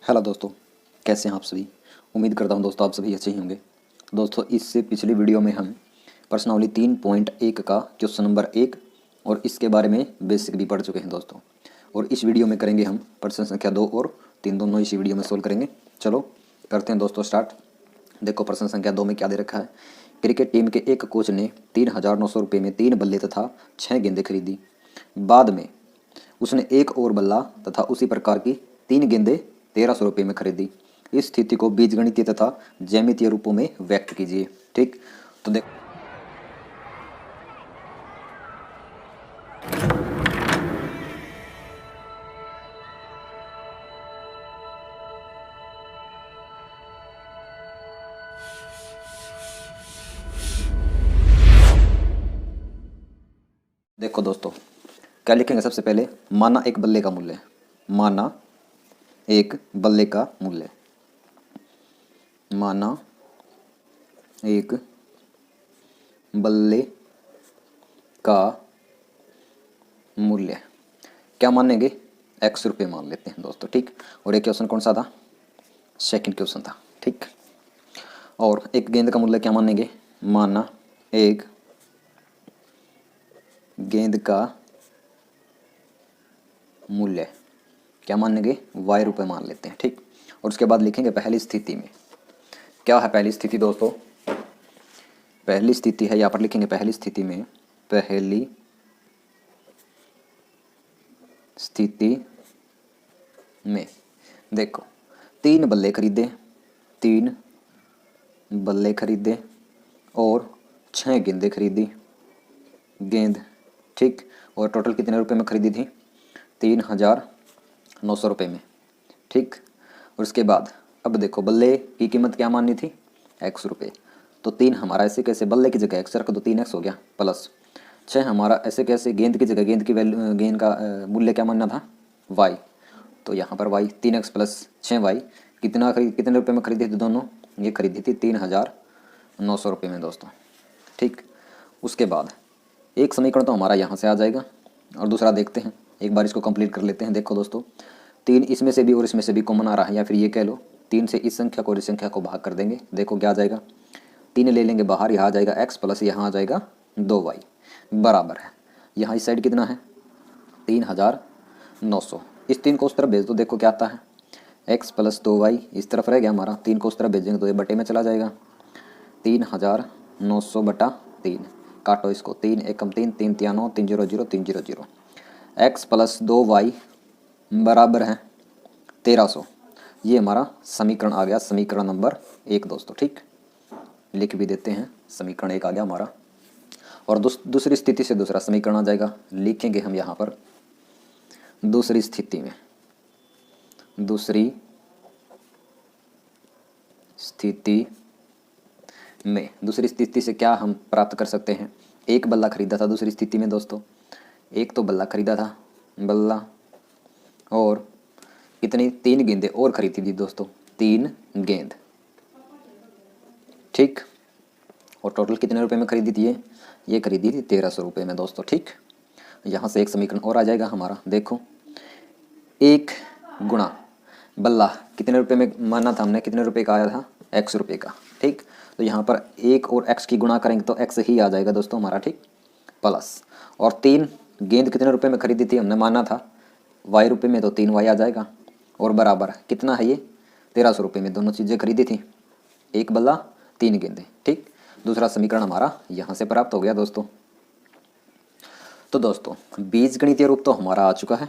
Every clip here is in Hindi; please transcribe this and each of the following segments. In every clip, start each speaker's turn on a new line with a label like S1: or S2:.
S1: हेलो दोस्तों, कैसे हैं आप सभी। उम्मीद करता हूं दोस्तों आप सभी अच्छे ही होंगे। दोस्तों इससे पिछली वीडियो में हम प्रश्नावली 3.1 का क्वेश्चन नंबर 1 और इसके बारे में बेसिक भी पढ़ चुके हैं दोस्तों। और इस वीडियो में करेंगे हम प्रश्न संख्या 2 और 3 दोनों इसी वीडियो में सोल्व करेंगे। चलो करते हैं दोस्तों स्टार्ट। देखो प्रश्न संख्या 2 में क्या दे रखा है। क्रिकेट टीम के एक कोच ने 3,900 रुपये में 3 बल्ले तथा 6 गेंदें खरीदी। बाद में उसने एक और बल्ला तथा उसी प्रकार की 3 गेंदें 1,300 रुपये में खरीदी। इस स्थिति को बीजगणितीय तथा ज्यामितीय रूपों में व्यक्त कीजिए। ठीक, तो देखो दोस्तों क्या लिखेंगे। सबसे पहले माना एक बल्ले का मूल्य, माना एक बल्ले का मूल्य, माना एक बल्ले का मूल्य क्या मानेंगे, x रुपये मान लेते हैं दोस्तों। ठीक, और एक क्वेश्चन कौन सा था, सेकंड क्वेश्चन था। ठीक, और एक गेंद का मूल्य क्या मानेंगे, माना एक गेंद का मूल्य क्या मानेंगे, y रुपये मान लेते हैं। ठीक, और उसके बाद लिखेंगे पहली स्थिति में क्या है। पहली स्थिति दोस्तों, पहली स्थिति है यहाँ पर लिखेंगे। पहली स्थिति में, पहली स्थिति में देखो 3 बल्ले खरीदे, 3 बल्ले खरीदे और 6 गेंदें खरीदी, गेंद। ठीक, और टोटल कितने रुपए में खरीदी थी, 3,900 रुपये में। ठीक, और उसके बाद अब देखो बल्ले की कीमत क्या माननी थी, x रुपये। तो 3 हमारा ऐसे कैसे, बल्ले की जगह x रख दो, 3x हो गया, प्लस 6 हमारा ऐसे कैसे, गेंद की जगह गेंद की वैल्यू, गेंद का मूल्य क्या मानना था, y। तो यहाँ पर y 3x प्लस 6y कितने रुपये में खरीदी थी दोनों, ये खरीदी थी 3,900 रुपये में दोस्तों। ठीक, उसके बाद एक समीकरण तो हमारा यहाँ से आ जाएगा और दूसरा देखते हैं, एक बार इसको कंप्लीट कर लेते हैं। देखो दोस्तों 3 इसमें से भी और इसमें से भी कॉमन आ रहा है, या फिर ये कह लो 3 से इस संख्या को और इस संख्या को भाग कर देंगे। देखो क्या आ जाएगा, 3 ले लेंगे बाहर, यहाँ आ जाएगा x प्लस यहाँ आ जाएगा 2y बराबर है, यहाँ इस साइड कितना है 3,900। इस 3 को उस तरफ भेज दो, देखो क्या आता है, x प्लस 2y इस तरफ रह गया हमारा, 3 को उस तरफ भेजेंगे तो ये बटे में चला जाएगा, 3,900 बटा 3, काटो इसको, 3 एकम 3, 3 तिया 9, 3 0 0 3 0 0, x प्लस 2y बराबर है 1,300। ये हमारा समीकरण आ गया, समीकरण नंबर 1 दोस्तों। ठीक, लिख भी देते हैं, समीकरण 1 आ गया हमारा। और दूसरी स्थिति से दूसरा समीकरण आ जाएगा, लिखेंगे हम यहाँ पर दूसरी स्थिति में, दूसरी स्थिति में, दूसरी स्थिति से क्या हम प्राप्त कर सकते हैं। एक बल्ला खरीदा था दूसरी स्थिति में दोस्तों, एक तो बल्ला खरीदा था, बल्ला, और कितनी 3 गेंदें और खरीदी थी दोस्तों, 3 गेंद। ठीक, और टोटल कितने रुपए में खरीदी थी ये खरीदी थी 1,300 रुपये में दोस्तों। ठीक, यहाँ से एक समीकरण और आ जाएगा हमारा। देखो एक गुणा बल्ला कितने रुपए में माना था हमने, कितने रुपए का आया था, x रुपये का। ठीक, तो यहाँ पर 1 और x की गुणा करेंगे तो x ही आ जाएगा दोस्तों हमारा। ठीक, प्लस, और 3 गेंद कितने रुपए में खरीदी थी हमने, माना था y रुपये में, तो 3y आ जाएगा, और बराबर कितना है ये 1,300 रुपये में दोनों चीज़ें खरीदी थी, एक बल्ला 3 गेंदें। ठीक, दूसरा समीकरण हमारा यहाँ से प्राप्त हो गया दोस्तों। तो दोस्तों बीजगणितीय रूप तो हमारा आ चुका है।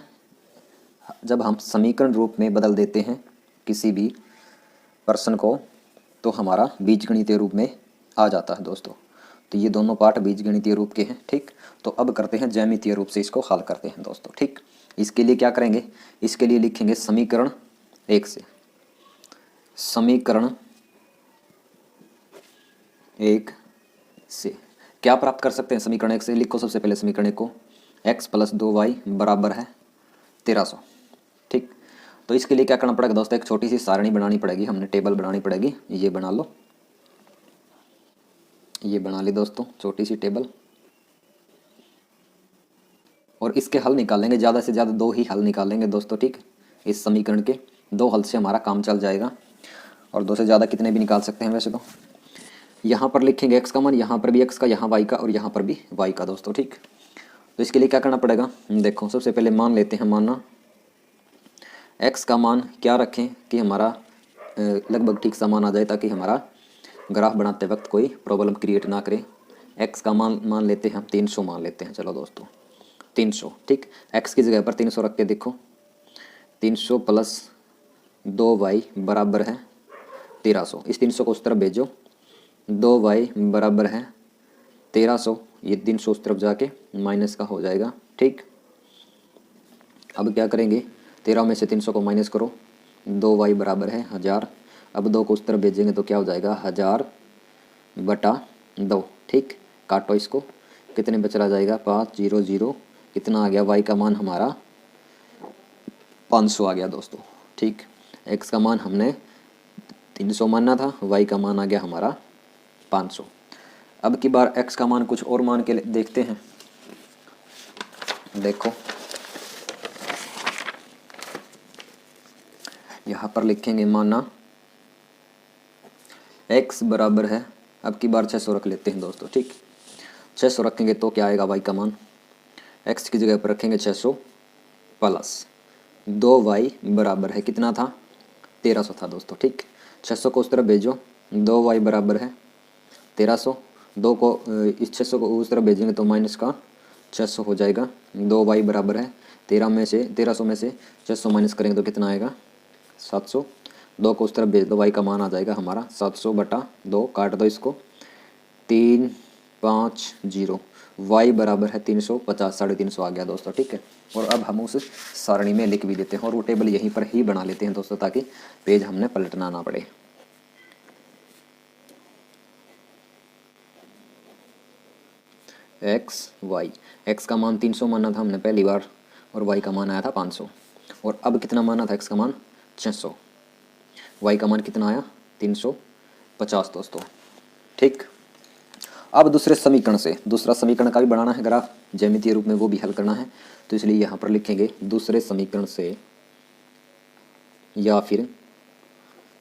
S1: जब हम समीकरण रूप में बदल देते हैं किसी भी प्रश्न को तो हमारा बीजगणितीय रूप में आ जाता है दोस्तों। तो ये दोनों पार्ट बीजगणितीय रूप के हैं। ठीक, तो अब करते हैं ज्यामितीय रूप से इसको हल करते हैं दोस्तों। ठीक, इसके लिए क्या करेंगे, इसके लिए लिखेंगे समीकरण 1 से, समीकरण 1 से क्या प्राप्त कर सकते हैं। समीकरण 1 से लिखो सबसे पहले समीकरण 1 को, x प्लस 2y बराबर है 1,300। ठीक, तो इसके लिए क्या करना पड़ेगा दोस्तों, एक छोटी सी सारणी बनानी पड़ेगी, हमने टेबल बनानी पड़ेगी। ये बना लो, ये बना ली दोस्तों छोटी सी टेबल, और इसके हल निकालेंगे, ज़्यादा से ज़्यादा 2 ही हल निकालेंगे दोस्तों। ठीक, इस समीकरण के 2 हल से हमारा काम चल जाएगा, और 2 से ज़्यादा कितने भी निकाल सकते हैं वैसे तो। यहाँ पर लिखेंगे x का मान, यहाँ पर भी x का, यहाँ y का और यहाँ पर भी y का दोस्तों, ठीक। तो इसके लिए क्या करना पड़ेगा, देखो सबसे पहले मान लेते हैं, मानना x का मान क्या रखें कि हमारा लगभग ठीक सा मान आ जाए, ताकि हमारा ग्राफ बनाते वक्त कोई प्रॉब्लम क्रिएट ना करे। x का मान लेते हैं हम 300 मान लेते हैं, चलो दोस्तों 300, ठीक। x की जगह पर 300 रख के देखो, 300 प्लस 2y बराबर है 1300। इस 300 को उस तरफ भेजो, 2y बराबर है 1300, ये 300 उस तरफ जाके माइनस का हो जाएगा, ठीक। अब क्या करेंगे, 13 में से 300 को माइनस करो, 2y बराबर है 1000। अब 2 को उस तरफ भेजेंगे तो क्या हो जाएगा 1000 बटा 2, ठीक। काटो इसको, कितने बच रहा जाएगा 500, कितना आ गया, y का मान हमारा 500 आ गया दोस्तों, ठीक। x का मान हमने 300 मानना था, y का मान आ गया हमारा 500। अब की बार x का मान कुछ और मान के देखते हैं, देखो यहाँ पर लिखेंगे माना x बराबर है, अब की बार 600 रख लेते हैं दोस्तों, ठीक। 600 रखेंगे तो क्या आएगा y का मान, x की जगह पर रखेंगे 600 प्लस 2y बराबर है, कितना था 1300 था दोस्तों, ठीक। 600 को उस तरफ भेजो, 2y बराबर है 1300, 2 को इस 600 को उस तरफ भेजेंगे तो माइनस का 600 हो जाएगा, 2y बराबर है 1300 में से 600 माइनस करेंगे तो कितना आएगा 700। 2 को उस तरफ भेज दो, y का मान आ जाएगा हमारा 700 बटा 2, काट दो इसको, 350, y बराबर है 350, 350 आ गया दोस्तों, ठीक है। और अब हम उस सारणी में लिख भी देते हैं, और वो टेबल यहीं पर ही बना लेते हैं दोस्तों, ताकि पेज हमने पलटना ना पड़े। x का मान 300 माना था हमने पहली बार, और y का मान आया था 500, और अब कितना माना था x का मान 600, y का मान कितना आया 350 दोस्तों, ठीक। अब दूसरे समीकरण से, दूसरा समीकरण का भी बनाना है ग्राफ ज्यामितीय रूप में, वो भी हल करना है, तो इसलिए यहाँ पर लिखेंगे दूसरे समीकरण से, या फिर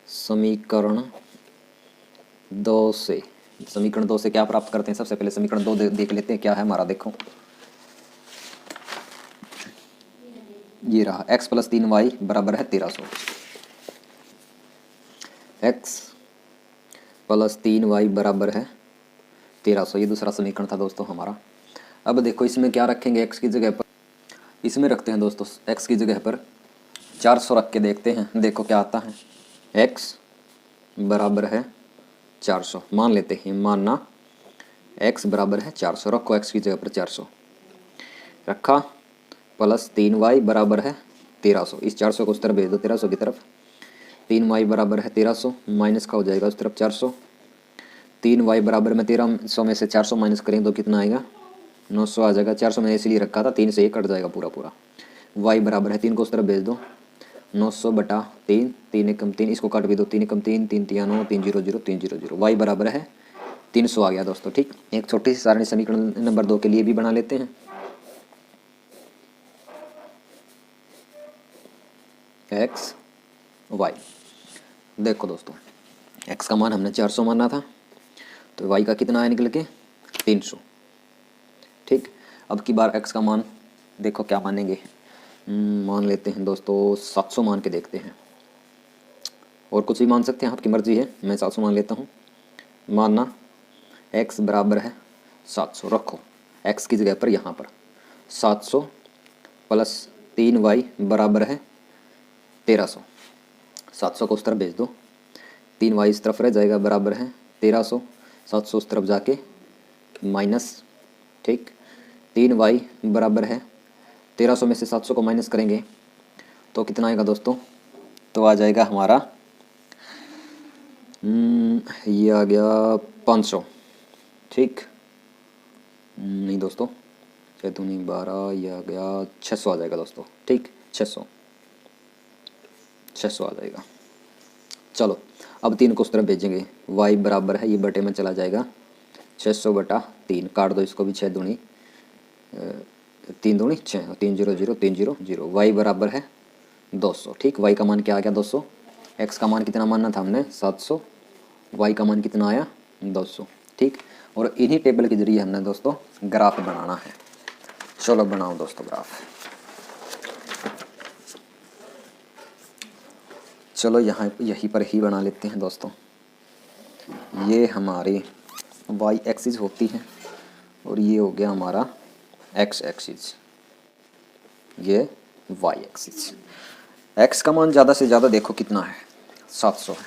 S1: समीकरण 2 से। समीकरण 2 से क्या प्राप्त करते हैं, सबसे पहले समीकरण 2 देख लेते हैं क्या है हमारा, देखो ये रहा, x प्लस 3y बराबर है 1300, x प्लस 3y बराबर है 1300, ये दूसरा समीकरण था दोस्तों हमारा। अब देखो इसमें क्या रखेंगे, x की जगह पर, इसमें रखते हैं दोस्तों x की जगह पर 400 रख के देखते हैं, देखो क्या आता है, x बराबर है 400 मान लेते हैं, मानना x बराबर है 400, रखो x की जगह पर 400 रखा, प्लस 3y बराबर है 1300, इस 400 को उस तरफ भेज दो 1300 की तरफ, 3y बराबर है 1300, माइनस का हो जाएगा उस तरफ 400, 3y बराबर में 1300 में से 400 माइनस करेंगे तो कितना आएगा 900 आ जाएगा। 400 मैंने इसलिए रखा था, 3 से ये कट जाएगा पूरा पूरा। y बराबर है 3 को उस तरफ भेज दो, 900 बटा 3, 3 एकम 3, इसको काट भी दो, 3 एकम 3, 3 तिया 9, 300, 300, y बराबर है 300 आ गया दोस्तों, ठीक। एक छोटी सी सारणी समीकरण नंबर 2 के लिए भी बना लेते हैं, x y। देखो दोस्तों x का मान हमने 400 माना था, तो y का कितना आया निकल के 300, ठीक। अब की बार x का मान देखो क्या मानेंगे, मान लेते हैं दोस्तों 700 मान के देखते हैं, और कुछ भी मान सकते हैं, आपकी मर्जी है, मैं 700 मान लेता हूँ। मानना x बराबर है 700, रखो x की जगह पर यहाँ पर 700 प्लस 3y बराबर है 1300, 700 को उस तरफ भेज दो, 3y इस तरफ रह जाएगा, बराबर है 1300, 700 उस तरफ जाके माइनस, ठीक। 3y बराबर है 1300 में से 700 को माइनस करेंगे तो कितना आएगा दोस्तों, तो आ जाएगा हमारा ये आ गया 500, ठीक। नहीं दोस्तों 6 दूनी 12, ये आ गया 600 आ जाएगा दोस्तों, ठीक। 600 आ जाएगा। चलो अब 3 को उस तरफ भेजेंगे, y बराबर है, ये बटे में चला जाएगा 600 बटा 3, काट दो इसको भी, 6 दूनी 3 दूनी 6, 300, 300, y बराबर है 200। ठीक, y का मान क्या आ गया 200, x का मान कितना मानना था हमने 700, y का मान कितना आया 200। ठीक, और इन्हीं टेबल के जरिए हमने दोस्तों ग्राफ बनाना है। चलो बनाओ दोस्तों ग्राफ। चलो यहाँ यहीं पर ही बना लेते हैं दोस्तों। ये हमारी y एक्सिस होती है और ये हो गया हमारा x एक्सिस, ये y एक्सिस। x का मान ज़्यादा से ज़्यादा देखो कितना है 700 है,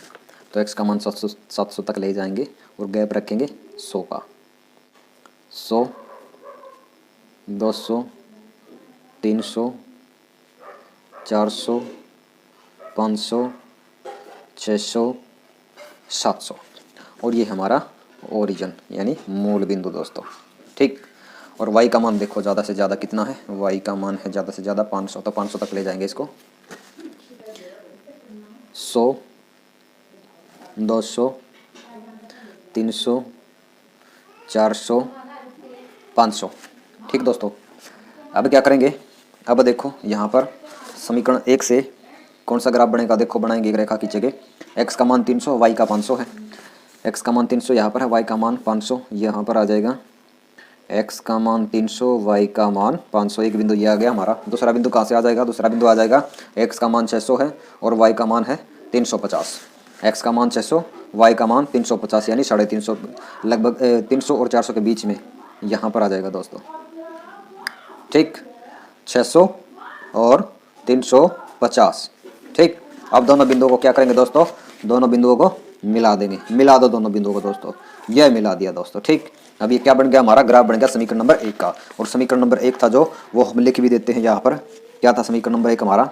S1: तो x का मान 700 तक ले जाएंगे और गैप रखेंगे 100 का। 100, 200, 300, 400, 500, 600, 700 और ये हमारा ओरिजिन यानी मूल बिंदु दोस्तों। ठीक, और y का मान देखो ज़्यादा से ज़्यादा कितना है, y का मान है ज़्यादा से ज़्यादा 500, तो 500 तक ले जाएंगे इसको। 100, 200, 300, 400, 500। ठीक दोस्तों, अब क्या करेंगे, अब देखो यहाँ पर समीकरण 1 से कौन सा ग्राफ बनेगा, देखो बनाएंगे एक रेखा खींचेंगे। x का मान 300, y का 500 है। x का मान 300 यहाँ पर है, y का मान 500 यहाँ पर आ जाएगा। x का मान 300, y का मान 500, एक बिंदु ये आ गया हमारा। दूसरा बिंदु कहाँ से आ जाएगा, दूसरा बिंदु आ जाएगा x का मान 600 है और y का मान है 350। x का मान 600, y का मान 350 यानी 350, लगभग 300 और 400 के बीच में यहाँ पर आ जाएगा दोस्तों। ठीक, 600 और 350। ठीक, अब दोनों बिंदुओं को क्या करेंगे दोस्तों, दोनों बिंदुओं को मिला देंगे। मिला दो दोनों बिंदुओं को दोस्तों, यह मिला दिया दोस्तों। ठीक, अब ये क्या बन गया, हमारा ग्राफ बन गया समीकरण नंबर 1 का। और समीकरण नंबर 1 था जो, वो हम लिख भी देते हैं यहाँ पर। क्या था समीकरण नंबर 1 हमारा,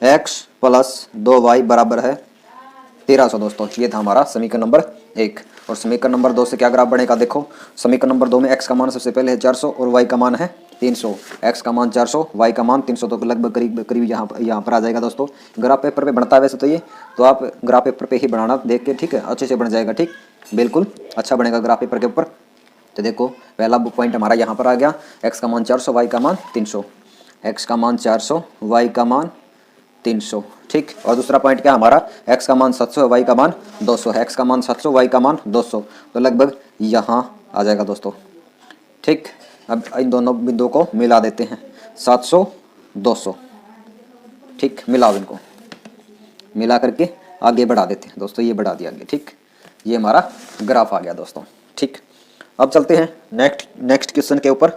S1: x + 2y बराबर है 1300 दोस्तों। ये था हमारा समीकरण नंबर 1। और समीकरण नंबर 2 से क्या ग्राफ बनेगा, देखो समीकरण नंबर 2 में x का मान सबसे पहले है 400 और y का मान है 300। x का मान 400, y का मान 300, तो लगभग करीब यहाँ पर आ जाएगा दोस्तों। ग्राफ पेपर पे बनता है वैसे तो ये, तो आप ग्राफ पेपर पे ही बनाना देख के, ठीक है, अच्छे से बन जाएगा। ठीक, बिल्कुल अच्छा बनेगा ग्राफ पेपर के ऊपर। तो देखो पहला पॉइंट हमारा यहाँ पर आ गया, x का मान 400, y का मान 300। x का मान 400, y का मान 300। ठीक, और दूसरा पॉइंट क्या हमारा, x का मान 700, y का मान 200 है। x का मान 700, y का मान 200, तो लगभग यहाँ आ जाएगा दोस्तों। ठीक, अब इन दोनों बिंदुओं को मिला देते हैं, 700, 200। ठीक, मिलाओ इनको, मिला करके आगे बढ़ा देते हैं दोस्तों, ये बढ़ा दिया आगे। ठीक, ये हमारा ग्राफ आ गया दोस्तों। ठीक, अब चलते हैं नेक्स्ट क्वेश्चन के ऊपर।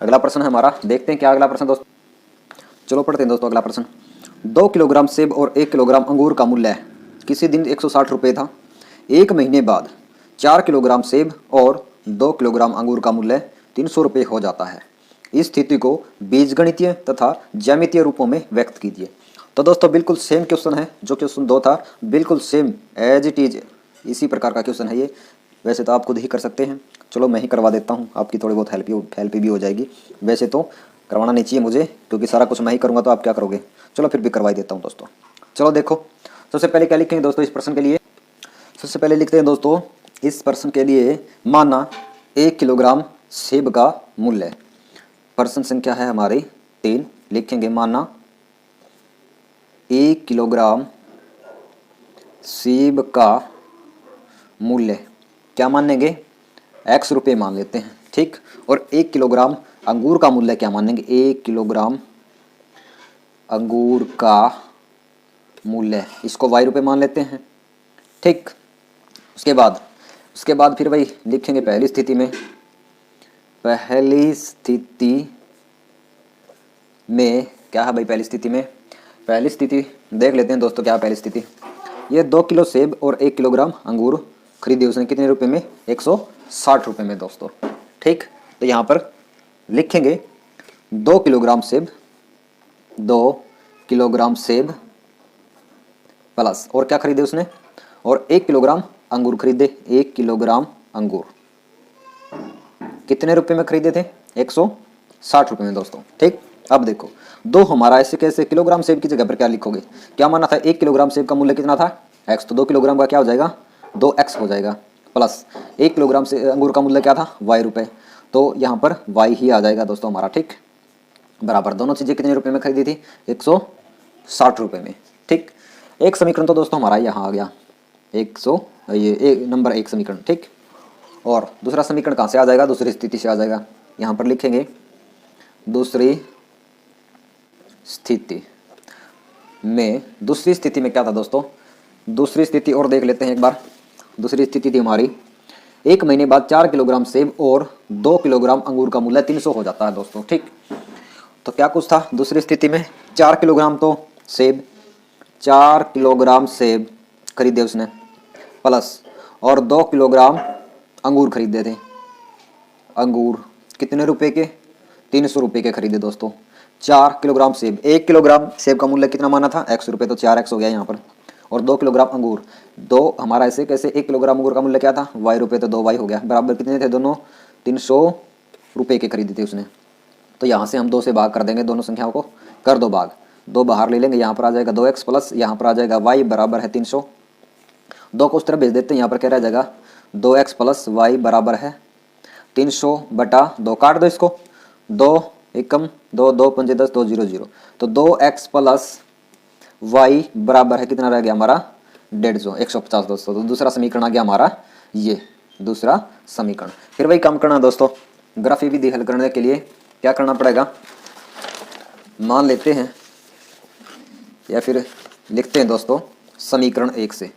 S1: अगला प्रश्न है हमारा, देखते हैं क्या अगला प्रश्न दोस्तों। चलो पढ़ते हैं दोस्तों अगला प्रश्न। 2 किलोग्राम सेब और 1 किलोग्राम अंगूर का मूल्य किसी दिन 160 रुपये था। 1 महीने बाद 4 किलोग्राम सेब और 2 किलोग्राम अंगूर का मूल्य 300 रुपये हो जाता है। इस स्थिति को बीजगणितीय तथा ज्यामितीय रूपों में व्यक्त कीजिए। तो दोस्तों बिल्कुल सेम क्वेश्चन है जो क्वेश्चन 2 था, बिल्कुल सेम एज इट इज इसी प्रकार का क्वेश्चन है ये। वैसे तो आप खुद ही कर सकते हैं, चलो मैं ही करवा देता हूँ, आपकी थोड़ी बहुत हेल्प भी हो जाएगी। वैसे तो करवाना नहीं चाहिए मुझे, क्योंकि सारा कुछ मैं ही करूँगा तो आप क्या करोगे। चलो फिर भी करवा देता हूँ दोस्तों। चलो देखो, सबसे पहले क्या लिखेंगे दोस्तों इस प्रश्न के लिए। सबसे पहले लिखते हैं दोस्तों इस प्रश्न के लिए, माना 1 किलोग्राम सेब का मूल्य। प्रश्न संख्या है हमारी 3। लिखेंगे माना 1 किलोग्राम सेब का मूल्य क्या मानेंगे, x रुपये मान लेते हैं। ठीक, और 1 किलोग्राम अंगूर का मूल्य क्या मानेंगे, 1 किलोग्राम अंगूर का मूल्य, इसको y रुपये मान लेते हैं। ठीक, उसके बाद फिर वही लिखेंगे पहली स्थिति में। क्या है भाई पहली स्थिति में, पहली स्थिति देख लेते हैं दोस्तों क्या है पहली स्थिति। ये 2 किलो सेब और 1 किलोग्राम अंगूर खरीदे उसने कितने रुपए में, 160 रुपये में दोस्तों। ठीक, तो यहाँ पर लिखेंगे 2 किलोग्राम सेब, 2 किलोग्राम सेब प्लस और क्या खरीदे उसने, और 1 किलोग्राम अंगूर खरीदे। 1 किलोग्राम अंगूर कितने रुपए में खरीदे थे, 160 रुपये में दोस्तों। ठीक, अब देखो दो हमारा ऐसे कैसे, किलोग्राम सेब की जगह पर क्या लिखोगे, क्या माना था, 1 किलोग्राम सेब का मूल्य कितना था, x, तो 2 किलोग्राम का क्या हो जाएगा, 2x हो जाएगा, प्लस 1 किलोग्राम से अंगूर का मूल्य क्या था, y रुपये, तो यहाँ पर y ही आ जाएगा दोस्तों हमारा। ठीक, बराबर दोनों चीज़ें कितने रुपए में खरीदी थी, 160 में। ठीक, एक समीकरण तो दोस्तों हमारा यहाँ आ गया 100, ये नंबर 1 समीकरण। ठीक, और दूसरा समीकरण कहाँ से आ जाएगा? दूसरी स्थिति से आ जाएगा। यहाँ पर लिखेंगे दूसरी स्थिति में। दूसरी स्थिति में क्या था दोस्तों? दूसरी स्थिति और देख लेते हैं एक बार। दूसरी स्थिति थी हमारी, 1 महीने बाद 4 किलोग्राम सेब और 2 किलोग्राम अंगूर का मूल्य 300 हो जाता है दोस्तों। ठीक, तो क्या कुछ था दूसरी स्थिति में? 4 किलोग्राम तो सेब, 4 किलोग्राम सेब खरीदे उसने, प्लस और 2 किलोग्राम अंगूर खरीदे थे। अंगूर कितने रुपए के? 300 रुपये के खरीदे दोस्तों। 4 किलोग्राम सेब, 1 किलोग्राम सेब का मूल्य कितना माना था? 100 रुपये, तो 4x हो गया यहाँ पर। और 2 किलोग्राम अंगूर, दो हमारा ऐसे कैसे 1 किलोग्राम अंगूर का मूल्य क्या था? y रुपये, तो 2y हो गया। बराबर कितने थे दोनों? 300 रुपये के खरीदे थे उसने। तो यहाँ से हम 2 से भाग कर देंगे दोनों संख्याओं को, कर दो भाग, 2 बाहर ले लेंगे, यहाँ पर आ जाएगा 2x प्लस यहाँ पर आ जाएगा y बराबर है 300। 2 को उस तरफ भेज देते हैं, यहाँ पर क्या रह जाएगा? 2x प्लस y बराबर है 300 बटा 2। काट दो इसको, 2 एकम 2, 2 पंजे 10, 2 0 0, तो 2x प्लस y बराबर है कितना रह गया हमारा? 150, 150 दोस्तों। तो दूसरा समीकरण आ गया हमारा ये दूसरा समीकरण। फिर वही काम करना दोस्तों, ग्राफी विधि हल करने के लिए क्या करना पड़ेगा? मान लेते हैं या फिर लिखते हैं दोस्तों समीकरण 1 से।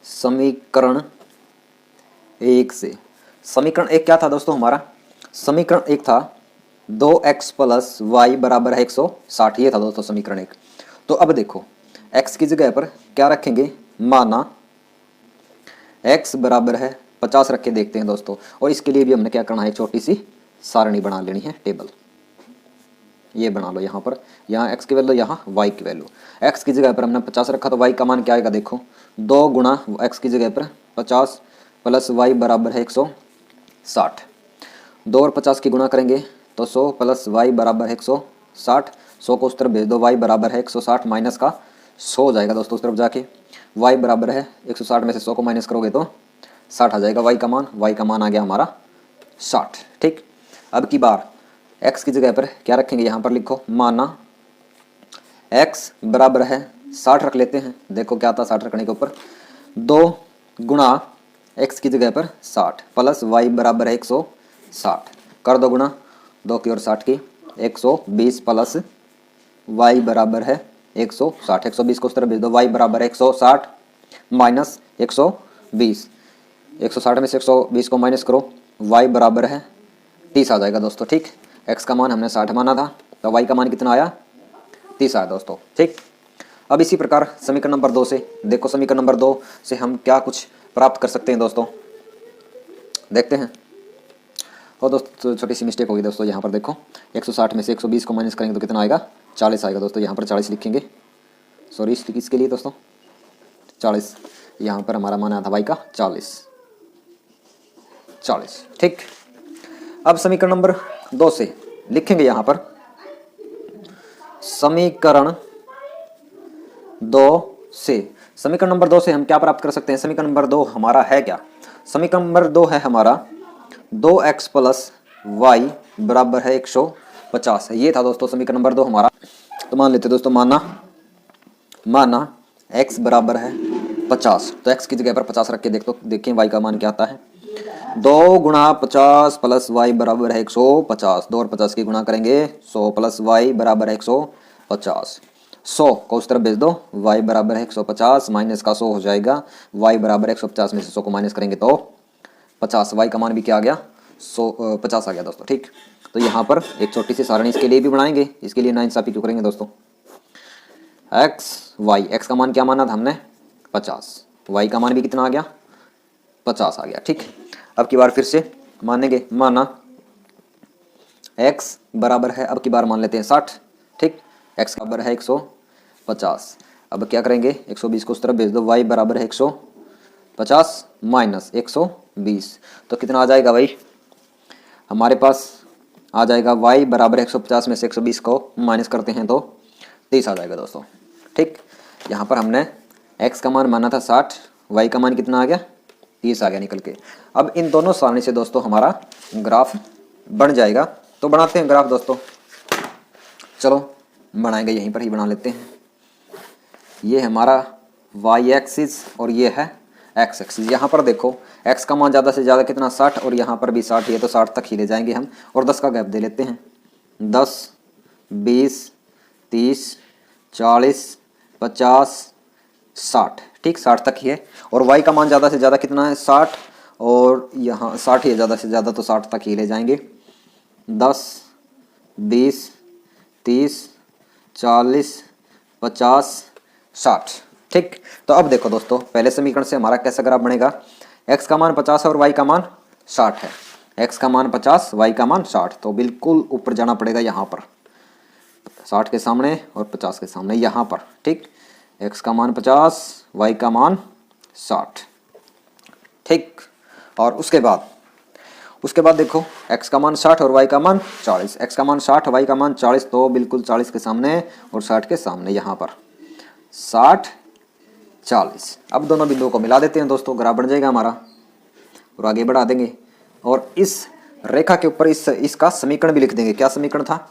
S1: समीकरण 1 से, समीकरण 1 क्या था दोस्तों हमारा? समीकरण 1 था 2x प्लस वाई बराबर है 160। ये था दोस्तों समीकरण 1। तो अब देखो x की जगह पर क्या रखेंगे? माना x बराबर है 50 रख के देखते हैं दोस्तों। और इसके लिए भी हमने क्या करना है? एक छोटी सी सारणी बना लेनी है, टेबल। ये बना लो यहाँ पर, यहाँ x की वैल्यू, यहाँ y की वैल्यू। x की जगह पर हमने 50 रखा, तो y का मान क्या आएगा? देखो 2 गुणा x की जगह पर 50 प्लस y बराबर है 160। 2 और 50 की गुणा करेंगे तो 100 प्लस y बराबर है 160। 100 को उस तरफ भेज दो, y बराबर है 160 माइनस का 100 हो जाएगा दोस्तों उस तरफ जाके। y बराबर है 160 में से 100 को माइनस करोगे तो 60 आ जाएगा y का मान। y का मान आ गया हमारा 60। ठीक, अब की बार x की जगह पर क्या रखेंगे? यहाँ पर लिखो माना x बराबर है 60 रख लेते हैं। देखो क्या था 60 रखने के ऊपर? 2 गुणा x की जगह पर 60 प्लस y बराबर है 160। कर दो गुणा, 2 की और 60 की, 120 प्लस y बराबर है 160। 120 को उस तरफ भेज दो, y बराबर है 160 माइनस 120। 160 में से 120 को माइनस करो, y बराबर है 30 आ जाएगा दोस्तों। ठीक, x का मान हमने 60 माना था, तो y का मान कितना आया? 30 आया दोस्तों। ठीक, अब इसी प्रकार समीकरण नंबर 2 से देखो, समीकरण नंबर 2 से हम क्या कुछ प्राप्त कर सकते हैं दोस्तों, देखते हैं। और दोस्तों छोटी सी मिस्टेक होगी दोस्तों, यहाँ पर देखो 160 में से 120 को माइनस करेंगे तो कितना आएगा? 40 आएगा दोस्तों। यहाँ पर 40 लिखेंगे, सॉरी इसके लिए दोस्तों 40, यहाँ पर हमारा मान आया था y का 40। ठीक, अब समीकरण नंबर 2 से लिखेंगे यहाँ पर समीकरण 2 से। समीकरण नंबर 2 से हम क्या प्राप्त कर सकते हैं? समीकरण नंबर 2 हमारा है क्या? समीकरण नंबर 2 है हमारा 2x प्लस वाई बराबर है 150 है। ये था दोस्तों समीकरण नंबर 2 हमारा। तो मान लेते दोस्तों, माना x बराबर है 50, तो x की जगह पर 50 रख के देखिए y का मान क्या आता है? 2 गुणा 50 प्लस y बराबर है 150। 2 और 50 की गुणा करेंगे, 100 प्लस y बराबर है 150। 100 को उस तरफ भेज दो, y बराबर है 150 माइनस का 100 हो जाएगा, y बराबर है 150 में से 100 को माइनस करेंगे तो 50। y का मान भी क्या आ गया? 50 आ गया दोस्तों। ठीक, तो यहाँ पर एक छोटी सी सारणी इसके लिए भी बनाएंगे। इसके लिए नाइंसाफी क्यों करेंगे दोस्तों? x का मान क्या माना था हमने? 50, y का मान भी कितना आ गया? 50 आ गया। ठीक, अब की बार फिर से मानेंगे, माना x बराबर है, अब की बार मान लेते हैं 60। ठीक, x बराबर है 150। अब क्या करेंगे? 120 को उस तरफ भेज दो, y बराबर है 150 माइनस 120, तो कितना आ जाएगा भाई? हमारे पास आ जाएगा y बराबर 150 में से 120 को माइनस करते हैं तो 30 आ जाएगा दोस्तों। ठीक, यहाँ पर हमने x का मान माना था 60, y का मान कितना आ गया? 30 आ गया निकल के। अब इन दोनों सारणी से दोस्तों हमारा ग्राफ बन जाएगा। तो बनाते हैं ग्राफ दोस्तों। चलो बनाएंगे, यहीं पर ही बना लेते हैं। ये है हमारा वाई एक्सिस और ये है एक्स एक्सिस। यहाँ पर देखो एक्स का मान ज़्यादा से ज़्यादा कितना 60 और यहाँ पर भी 60 है, तो 60 तक ही ले जाएंगे हम और 10 का गैप दे लेते हैं। 10, 20, 30, 40, 50, 60, ठीक 60 तक ही है। और y का मान ज़्यादा से ज़्यादा कितना है 60 और यहाँ 60 ही है ज़्यादा से ज़्यादा, तो 60 तक ही ले जाएंगे। 10, 20, 30, 40, 50, 60, ठीक। तो अब देखो दोस्तों पहले समीकरण से हमारा कैसा ग्राफ बनेगा, x का मान 50 और y का मान 60 है। x का मान 50, y का मान 60, तो बिल्कुल ऊपर जाना पड़ेगा यहाँ पर, 60 के सामने और 50 के सामने यहाँ पर, ठीक। x का मान 50, y का मान 60, ठीक। और उसके बाद देखो x का मान 60 और y का मान 40, x का मान 60 y का मान 40, तो बिल्कुल 40 के सामने और 60 के सामने यहाँ पर 60, 40। अब दोनों बिंदुओं को मिला देते हैं दोस्तों, ग्राफ बन जाएगा हमारा और आगे बढ़ा देंगे। और इस रेखा के ऊपर इसका समीकरण भी लिख देंगे। क्या समीकरण था,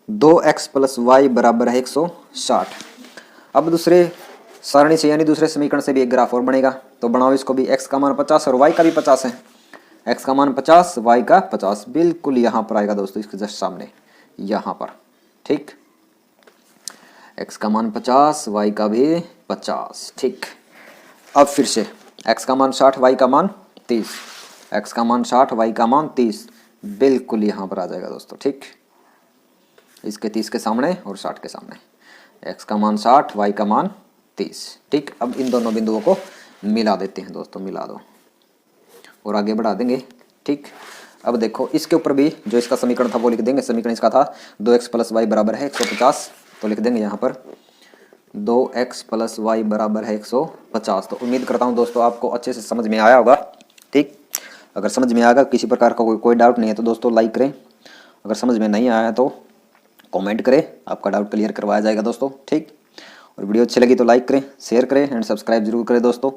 S1: 2x + y बराबर है 160। अब दूसरे सारणी से यानी दूसरे समीकरण से भी एक ग्राफ और बनेगा, तो बनाओ इसको भी। x का मान 50 और y का भी 50 है, x का मान 50, y का 50, बिल्कुल यहाँ पर आएगा दोस्तों, इसके जस्ट सामने यहाँ पर, ठीक। x का मान 50, y का भी 50, ठीक। अब फिर से x का मान 60, y का मान 30, x का मान 60, y का मान 30, बिल्कुल यहाँ पर आ जाएगा दोस्तों, ठीक। इसके 30 के सामने और 60 के सामने, x का मान 60, y का मान 30, ठीक। अब इन दोनों बिंदुओं को मिला देते हैं दोस्तों, मिला दो और आगे बढ़ा देंगे, ठीक। अब देखो इसके ऊपर भी जो इसका समीकरण था वो लिख देंगे। समीकरण इसका था 2x + y बराबर है 150, तो लिख देंगे यहाँ पर 2x + y बराबर है 150। तो उम्मीद करता हूँ दोस्तों आपको अच्छे से समझ में आया होगा, ठीक। अगर समझ में आएगा, किसी प्रकार का कोई डाउट नहीं है तो दोस्तों लाइक करें, अगर समझ में नहीं आया तो कमेंट करें, आपका डाउट क्लियर करवाया जाएगा दोस्तों, ठीक। और वीडियो अच्छी लगी तो लाइक करें, शेयर करें एंड सब्सक्राइब जरूर करें दोस्तों।